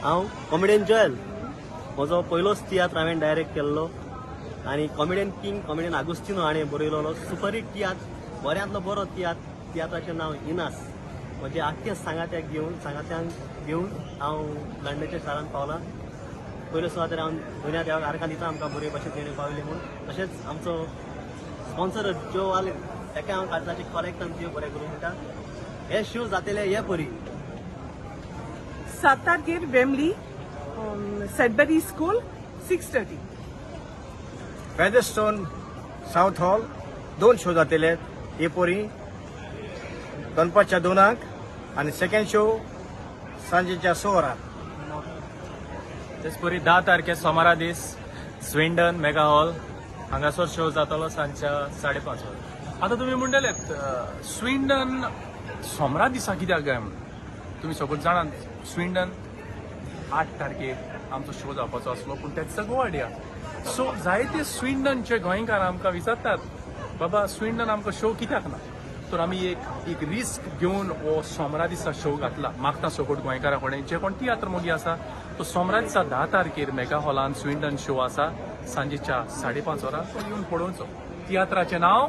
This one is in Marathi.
हांव कॉमेडियन जॉयल. म्हजो पयलोच तियात्र हांवें डायरेक्ट केल्लो आनी कॉमेडियन किंग कॉमेडियन आगोस्तिनो हाणें बरयलोलो सुपरहीट तियात्र, बऱ्यांतलो बरो तियात्राचें नांव इनास. म्हणजे आख्खे सांगात्यांक घेवन हांव लंडनाच्या शारांत पावलां. पयलो सुवातेर हांव दुनिया देवाक आर्कां दिता आमकां बरे भशेन तेणें पावले म्हूण. तशेंच आमचो स्पॉन्सर जो वाले ताका हांव काजलाची कॉलेक्टान दिव बरें करूं म्हणटा. हे शो जातले हे परी 7 तारखेर Wembley सेडबरी school 6:30. फेदरस्टोन south hall 2 show जातले हे पोरी दनपारच्या 2 आणि सेकंड शो सांजेच्या 6 वरांक. तेच परी 10 तारखेर सोमारा दीस स्विंडन मेगा हॉल हांगासर शो जातलो सांजच्या 5:30 वरांक. आता तुम्ही म्हणटले स्विंडन सोमरा दिसा कित्याक काय म्हणून. तुम्ही सगळं जाणात स्विंडन 8 तारखेर आमचो शो जावपाचो आसलो पूण तेच गोवा डे. सो जायते स्विंडनचे गोंयकार आमकां विचारतात बाबा स्विंडन आमकां शो कित्याक ना. तर आमी एक रिस्क घेवन हो सोमरा दिसा शो घातला. मागता सकट गोंयकारा कडेन जे कोण तियात्र मोगी आसा तो सोमरा दिसा 10 तारखेर मेगा हॉलान स्विंडन शो आसा सांजेच्या 5:30 वरांक. तो येवन पळोवचो. तियात्राचें नांव